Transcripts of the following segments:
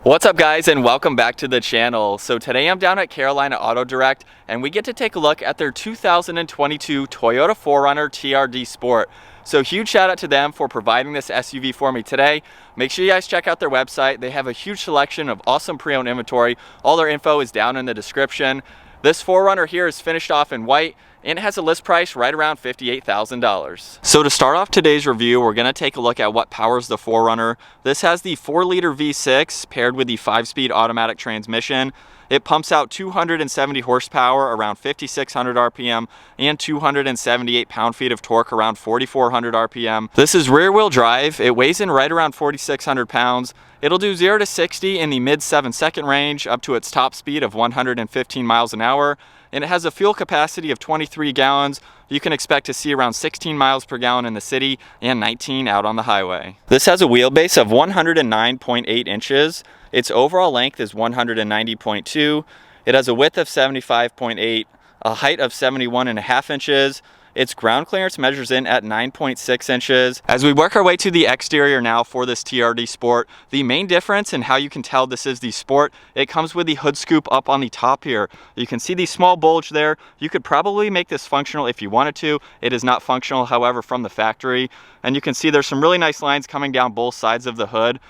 What's up guys, and welcome back to the channel. So today I'm down at Carolina Auto Direct and we get to take a look at their 2022 Toyota 4Runner TRD Sport. So huge shout out to them for providing this SUV for me today. Make sure you guys check out their website. They have a huge selection of awesome pre-owned inventory. All their info is down in the description. This 4Runner here is finished off in white and it has a list price right around $58,000. So to start off today's review, we're gonna take a look at what powers the 4Runner. This has the 4-liter V6 paired with the 5-speed automatic transmission. It pumps out 270 horsepower around 5,600 RPM and 278 pound-feet of torque around 4,400 RPM. This is rear-wheel drive. It weighs in right around 4,600 pounds. It'll do 0 to 60 in the mid 7-second range up to its top speed of 115 miles an hour. And it has a fuel capacity of 23 gallons. You can expect to see around 16 miles per gallon in the city and 19 out on the highway. This has a wheelbase of 109.8 inches. Its overall length is 190.2. It has a width of 75.8, a height of 71.5 inches. Its ground clearance measures in at 9.6 inches. As we work our way to the exterior now for this TRD Sport, the main difference in how you can tell this is the Sport, it comes with the hood scoop up on the top here. You can see the small bulge there. You could probably make this functional if you wanted to. It is not functional, however, from the factory. And you can see there's some really nice lines coming down both sides of the hood.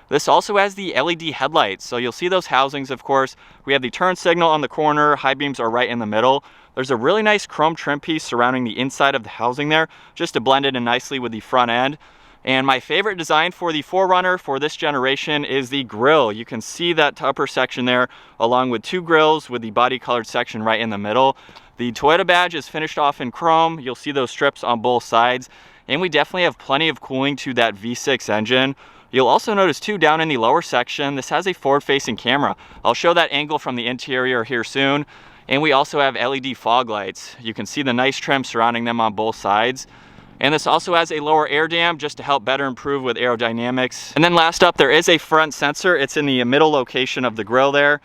This also has the LED headlights, so you'll see those housings, of course. We have the turn signal on the corner, high beams are right in the middle. There's a really nice chrome trim piece surrounding the inside of the housing there, just to blend it in nicely with the front end. And my favorite design for the 4Runner for this generation is the grille. You can see that upper section there, along with two grills with the body colored section right in the middle. The Toyota badge is finished off in chrome. You'll see those strips on both sides. And we definitely have plenty of cooling to that V6 engine. You'll also notice too, down in the lower section, this has a forward-facing camera. I'll show that angle from the interior here soon. And we also have LED fog lights. You can see the nice trim surrounding them on both sides. And this also has a lower air dam just to help better improve with aerodynamics. And then last up, there is a front sensor. It's in the middle location of the grille there.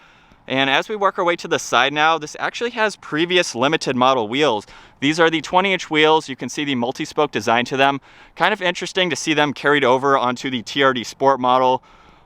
And as we work our way to the side now, this actually has previous limited model wheels. These are the 20-inch wheels. You can see the multi-spoke design to them. Kind of interesting to see them carried over onto the TRD Sport model.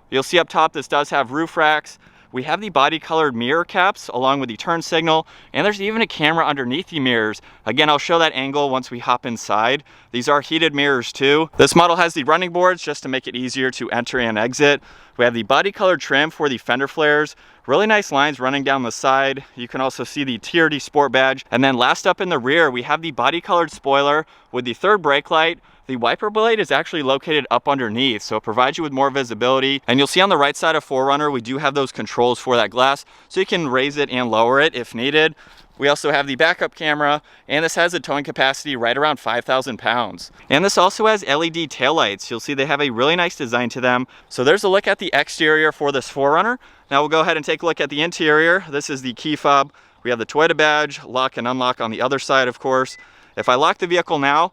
You'll see up top, this does have roof racks. We have the body colored mirror caps along with the turn signal, and there's even a camera underneath the mirrors. Again, I'll show that angle once we hop inside. These are heated mirrors too. This model has the running boards just to make it easier to enter and exit. We have the body colored trim for the fender flares. Really nice lines running down the side. You can also see the TRD Sport badge. And then last up in the rear, we have the body colored spoiler with the third brake light. The wiper blade is actually located up underneath, so it provides you with more visibility. And you'll see on the right side of 4Runner, we do have those controls for that glass, so you can raise it and lower it if needed. We also have the backup camera, and this has a towing capacity right around 5,000 pounds. And this also has LED taillights. You'll see they have a really nice design to them. So there's a look at the exterior for this 4Runner. Now we'll go ahead and take a look at the interior. This is the key fob. We have the Toyota badge, lock and unlock on the other side, of course. If I lock the vehicle now,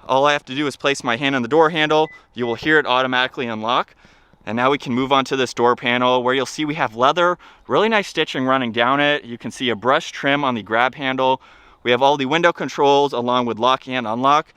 all I have to do is place my hand on the door handle. You will hear it automatically unlock. And now we can move on to this door panel where you'll see we have leather, really nice stitching running down it. You can see a brush trim on the grab handle. We have all the window controls along with lock and unlock.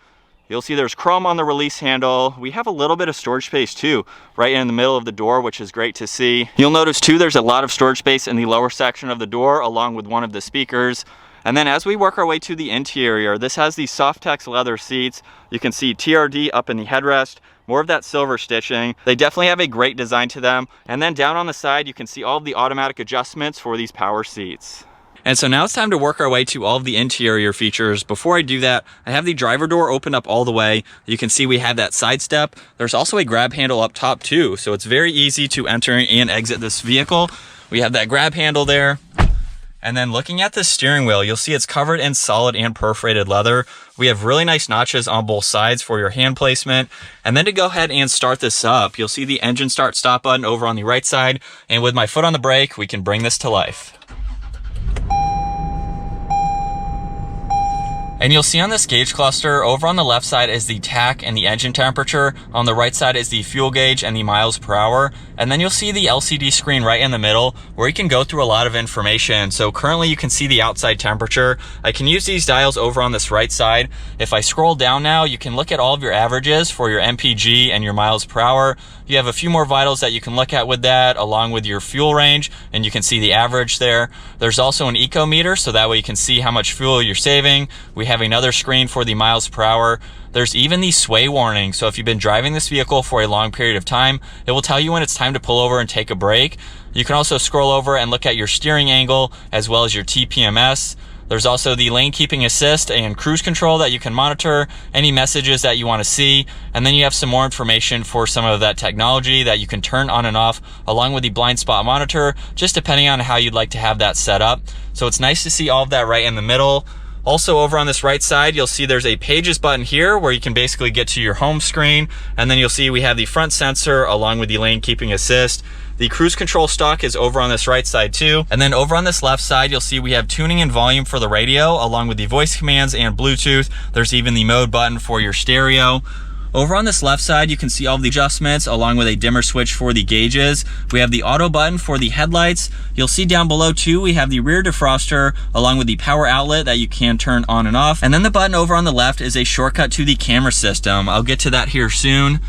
You'll see there's chrome on the release handle. We have a little bit of storage space too, right in the middle of the door, which is great to see. You'll notice too, there's a lot of storage space in the lower section of the door along with one of the speakers. And then as we work our way to the interior, this has the Softex leather seats. You can see TRD up in the headrest, more of that silver stitching. They definitely have a great design to them. And then down on the side, you can see all of the automatic adjustments for these power seats. And so now it's time to work our way to all of the interior features. Before I do that, I have the driver door open up all the way. You can see we have that side step. There's also a grab handle up top too, so it's very easy to enter and exit this vehicle. We have that grab handle there. And then looking at the steering wheel, you'll see it's covered in solid and perforated leather. We have really nice notches on both sides for your hand placement. And then to go ahead and start this up, you'll see the engine start stop button over on the right side. And with my foot on the brake, we can bring this to life. And you'll see on this gauge cluster, over on the left side is the tach and the engine temperature. On the right side is the fuel gauge and the miles per hour. And then you'll see the LCD screen right in the middle where you can go through a lot of information. So currently you can see the outside temperature. I can use these dials over on this right side. If I scroll down now, you can look at all of your averages for your MPG and your miles per hour. You have a few more vitals that you can look at with that, along with your fuel range, and you can see the average there. There's also an eco meter, so that way you can see how much fuel you're saving. We have another screen for the miles per hour. There's even the sway warning, so if you've been driving this vehicle for a long period of time, it will tell you when it's time to pull over and take a break. You can also scroll over and look at your steering angle as well as your TPMS. There's also the lane keeping assist and cruise control that you can monitor, any messages that you want to see, and then you have some more information for some of that technology that you can turn on and off, along with the blind spot monitor, just depending on how you'd like to have that set up. So it's nice to see all of that right in the middle. Also over on this right side, you'll see there's a pages button here where you can basically get to your home screen, and then you'll see we have the front sensor along with the lane keeping assist. The cruise control stalk is over on this right side too. And then over on this left side, you'll see we have tuning and volume for the radio, along with the voice commands and Bluetooth. There's even the mode button for your stereo. Over on this left side, you can see all the adjustments along with a dimmer switch for the gauges. We have the auto button for the headlights. You'll see down below too, we have the rear defroster along with the power outlet that you can turn on and off. And then the button over on the left is a shortcut to the camera system. I'll get to that here soon.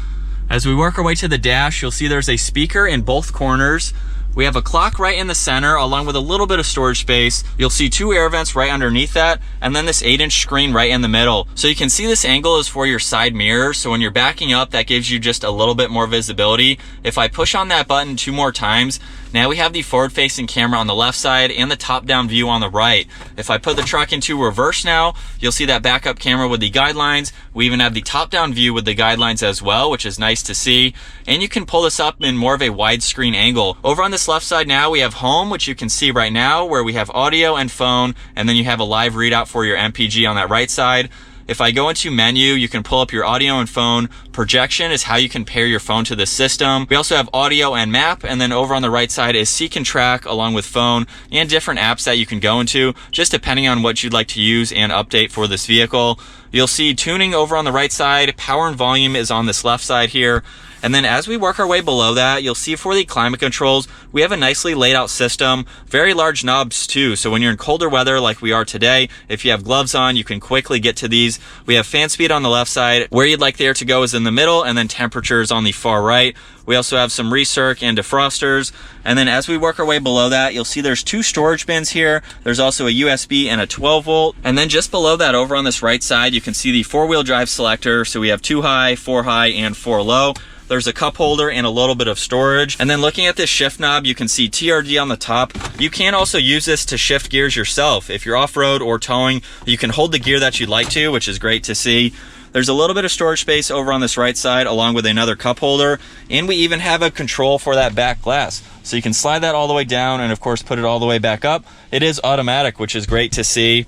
As we work our way to the dash, you'll see there's a speaker in both corners. We have a clock right in the center along with a little bit of storage space. You'll see two air vents right underneath that, and then this 8-inch screen right in the middle. So you can see this angle is for your side mirror. So when you're backing up, that gives you just a little bit more visibility. If I push on that button 2 more times, now we have the forward facing camera on the left side and the top down view on the right. If I put the truck into reverse now, you'll see that backup camera with the guidelines. We even have the top down view with the guidelines as well, which is nice to see. And you can pull this up in more of a widescreen angle. Over on this left side now, we have home, which you can see right now, where we have audio and phone, and then you have a live readout for your MPG on that right side. If I go into menu, you can pull up your audio and phone. Projection is how you can pair your phone to the system. We also have audio and map, and then over on the right side is seek and track along with phone and different apps that you can go into, just depending on what you'd like to use and update for this vehicle. You'll see tuning over on the right side. Power and volume is on this left side here. And then as we work our way below that, you'll see for the climate controls, we have a nicely laid out system, very large knobs too. So when you're in colder weather like we are today, if you have gloves on, you can quickly get to these. We have fan speed on the left side. Where you'd like the air to go is in the middle, and then temperatures on the far right. We also have some recirc and defrosters. And then as we work our way below that, you'll see there's 2 storage bins here. There's also a USB and a 12 volt. And then just below that over on this right side, you can see the 4-wheel drive selector. So we have 2 high, 4 high, and 4 low. There's a cup holder and a little bit of storage. And then looking at this shift knob, you can see TRD on the top. You can also use this to shift gears yourself. If you're off-road or towing, you can hold the gear that you'd like to, which is great to see. There's a little bit of storage space over on this right side along with another cup holder. And we even have a control for that back glass. So you can slide that all the way down and of course put it all the way back up. It is automatic, which is great to see.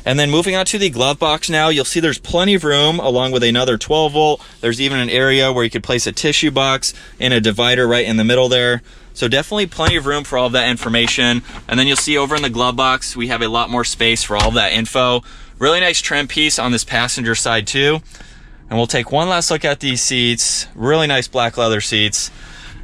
And then moving on to the glove box now, you'll see there's plenty of room along with another 12 volt. There's even an area where you could place a tissue box and a divider right in the middle there. So definitely plenty of room for all of that information. And then you'll see over in the glove box, we have a lot more space for all of that info. Really nice trim piece on this passenger side too. And we'll take one last look at these seats. Really nice black leather seats.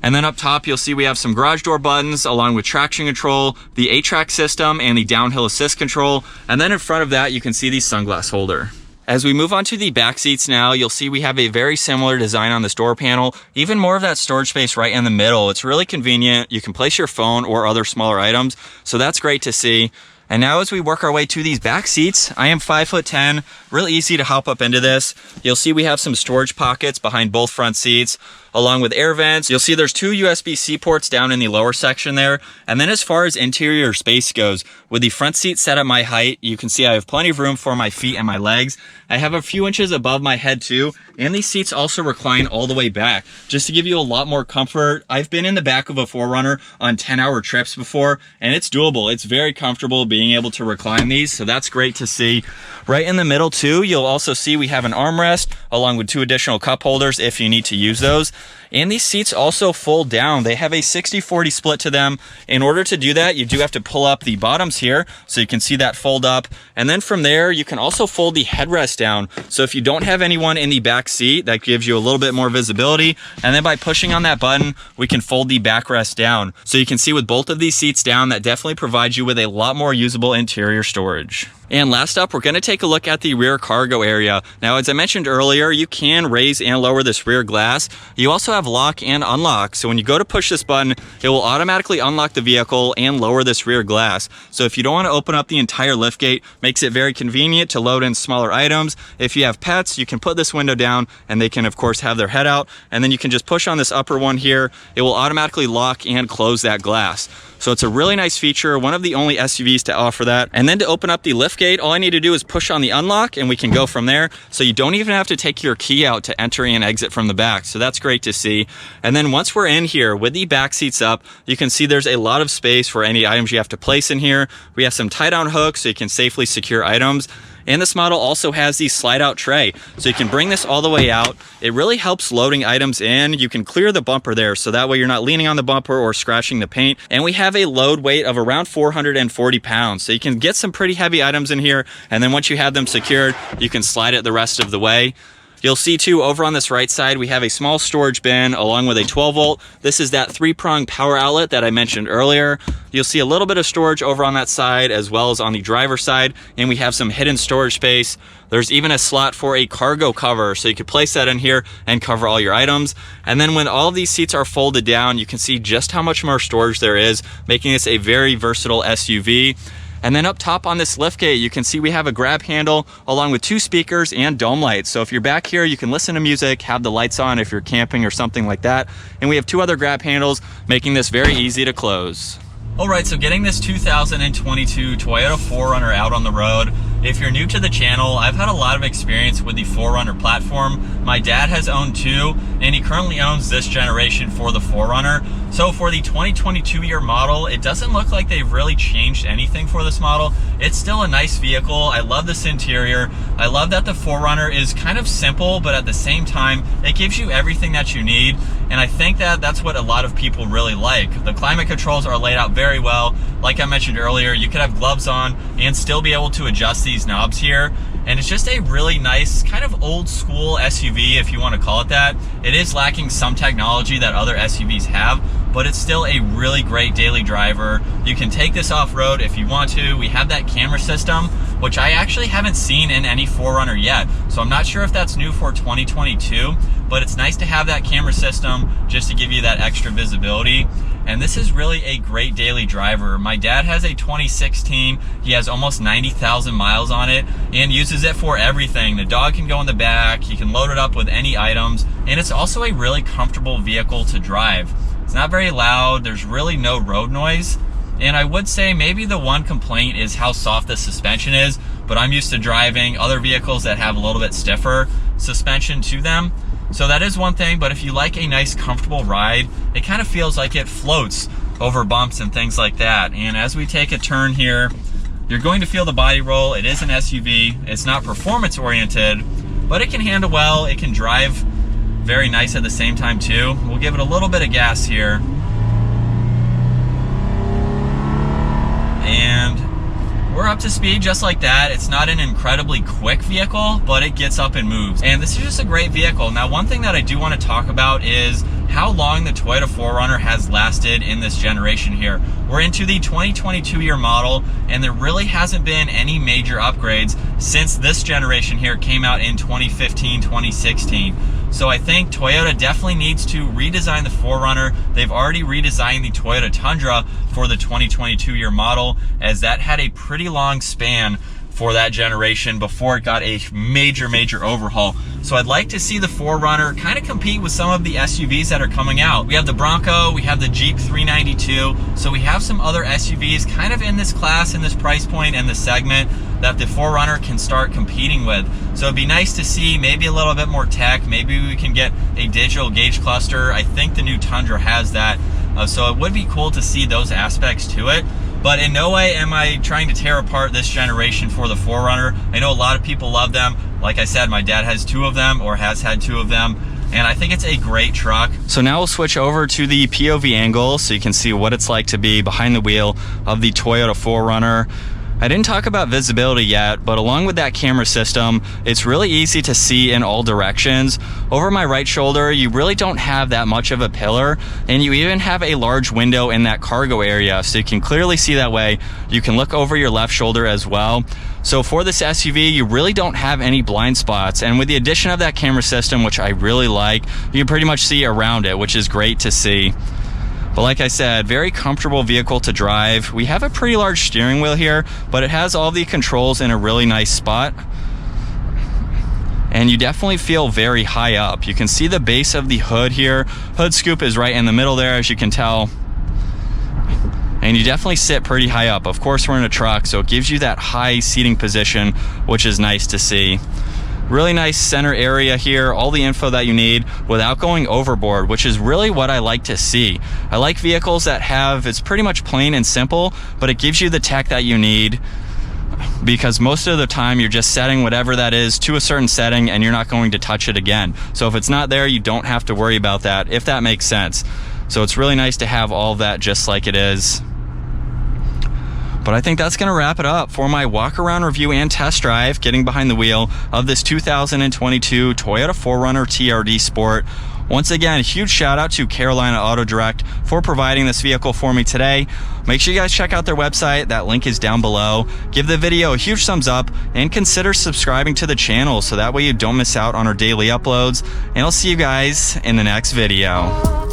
And then up top, you'll see we have some garage door buttons along with traction control, the 8-track system, and the downhill assist control. And then in front of that, you can see the sunglass holder. As we move on to the back seats now, you'll see we have a very similar design on this door panel, even more of that storage space right in the middle. It's really convenient. You can place your phone or other smaller items, so that's great to see. And now as we work our way to these back seats, I am 5'10", really easy to hop up into this. You'll see we have some storage pockets behind both front seats, along with air vents. You'll see there's 2 USB-C ports down in the lower section there. And then as far as interior space goes, with the front seat set at my height, you can see I have plenty of room for my feet and my legs. I have a few inches above my head too, and these seats also recline all the way back, just to give you a lot more comfort. I've been in the back of a 4Runner on 10-hour trips before, and it's doable. It's very comfortable being able to recline these, so that's great to see. Right in the middle too, you'll also see we have an armrest along with 2 additional cup holders if you need to use those. And these seats also fold down. They have a 60-40 split to them. In order to do that, you do have to pull up the bottoms here so you can see that fold up. And then from there, you can also fold the headrest down. So if you don't have anyone in the back seat, that gives you a little bit more visibility. And then by pushing on that button, we can fold the backrest down. So you can see with both of these seats down, that definitely provides you with a lot more usable interior storage. And last up, we're going to take a look at the rear cargo area. Now, as I mentioned earlier, you can raise and lower this rear glass. You also have lock and unlock. So when you go to push this button, it will automatically unlock the vehicle and lower this rear glass. So if you don't want to open up the entire liftgate, makes it very convenient to load in smaller items. If you have pets, you can put this window down and they can of course have their head out. And then you can just push on this upper one here. It will automatically lock and close that glass. So it's a really nice feature, one of the only SUVs to offer that. And then to open up the liftgate, all I need to do is push on the unlock and we can go from there. So you don't even have to take your key out to enter and exit from the back. So that's great to see. And then once we're in here with the back seats up, you can see there's a lot of space for any items you have to place in here. We have some tie down hooks so you can safely secure items. And this model also has the slide out tray. So you can bring this all the way out. It really helps loading items in. You can clear the bumper there, so that way you're not leaning on the bumper or scratching the paint. And we have a load weight of around 440 pounds. So you can get some pretty heavy items in here. And then once you have them secured, you can slide it the rest of the way. You'll see too, over on this right side, we have a small storage bin along with a 12 volt. This is that 3-prong power outlet that I mentioned earlier. You'll see a little bit of storage over on that side as well as on the driver's side. And we have some hidden storage space. There's even a slot for a cargo cover. So you could place that in here and cover all your items. And then when all of these seats are folded down, you can see just how much more storage there is, making this a very versatile SUV. And then up top on this liftgate, you can see we have a grab handle along with 2 speakers and dome lights. So if you're back here, you can listen to music, have the lights on if you're camping or something like that. And we have 2 other grab handles, making this very easy to close. All right, so getting this 2022 Toyota 4Runner out on the road. If you're new to the channel, I've had a lot of experience with the 4Runner platform. My dad has owned 2, and he currently owns this generation for the 4Runner. So for the 2022 year model, it doesn't look like they've really changed anything for this model. It's still a nice vehicle. I love this interior. I love that the 4Runner is kind of simple, but at the same time, it gives you everything that you need. And I think that that's what a lot of people really like. The climate controls are laid out very well. Like I mentioned earlier, you could have gloves on and still be able to adjust these knobs here. And it's just a really nice kind of old school SUV, if you want to call it that. It is lacking some technology that other SUVs have, but it's still a really great daily driver. You can take this off-road if you want to. We have that camera system, which I actually haven't seen in any 4Runner yet. So I'm not sure if that's new for 2022, but it's nice to have that camera system just to give you that extra visibility. And this is really a great daily driver. My dad has a 2016. He has almost 90,000 miles on it and uses it for everything. The dog can go in the back. He can load it up with any items. And it's also a really comfortable vehicle to drive. It's not very loud. There's really no road noise. And I would say maybe the one complaint is how soft the suspension is, but I'm used to driving other vehicles that have a little bit stiffer suspension to them. So that is one thing, but if you like a nice comfortable ride, it kind of feels like it floats over bumps and things like that. And as we take a turn here, you're going to feel the body roll. It is an SUV. It's not performance oriented, but it can handle well. It can drive very nice at the same time too. We'll give it a little bit of gas here. And we're up to speed just like that. It's not an incredibly quick vehicle, but it gets up and moves. And this is just a great vehicle. Now, one thing that I do want to talk about is how long the Toyota 4Runner has lasted in this generation here. We're into the 2022 year model, and there really hasn't been any major upgrades since this generation here came out in 2015, 2016. So I think Toyota definitely needs to redesign the 4Runner. They've already redesigned the Toyota Tundra for the 2022 year model, as that had a pretty long span for that generation before it got a major overhaul. So I'd like to see the 4Runner kind of compete with some of the SUVs that are coming out. We have the Bronco, we have the Jeep 392, so we have some other SUVs kind of in this class, in this price point and this segment that the 4Runner can start competing with. So it'd be nice to see maybe a little bit more tech. Maybe we can get a digital gauge cluster. I think the new Tundra has that. So it would be cool to see those aspects to it. But in no way am I trying to tear apart this generation for the 4Runner. I know a lot of people love them. Like I said, my dad has 2 of them, or has had 2 of them. and I think it's a great truck. So now we'll switch over to the POV angle so you can see what it's like to be behind the wheel of the Toyota 4Runner. I didn't talk about visibility yet, but along with that camera system, it's really easy to see in all directions. Over my right shoulder, you really don't have that much of a pillar, and you even have a large window in that cargo area, so you can clearly see that way. You can look over your left shoulder as well. So for this SUV, you really don't have any blind spots, and with the addition of that camera system, which I really like, you can pretty much see around it, which is great to see. But like I said, very comfortable vehicle to drive. We have a pretty large steering wheel here, but it has all the controls in a really nice spot. And you definitely feel very high up. You can see the base of the hood here. Hood scoop is right in the middle there, as you can tell. And you definitely sit pretty high up. Of course, we're in a truck, so it gives you that high seating position, which is nice to see. Really nice center area here, all the info that you need without going overboard, which is really what I like to see. I like vehicles that have, it's pretty much plain and simple, but it gives you the tech that you need, because most of the time you're just setting whatever that is to a certain setting and you're not going to touch it again. So if it's not there, you don't have to worry about that, if that makes sense. So it's really nice to have all of that just like it is. But I think that's going to wrap it up for my walk around review and test drive getting behind the wheel of this 2022 Toyota 4Runner TRD Sport. Once again, a huge shout out to Carolina Auto Direct for providing this vehicle for me today. Make sure you guys check out their website. That link is down below. Give the video a huge thumbs up and consider subscribing to the channel so that way you don't miss out on our daily uploads. And I'll see you guys in the next video.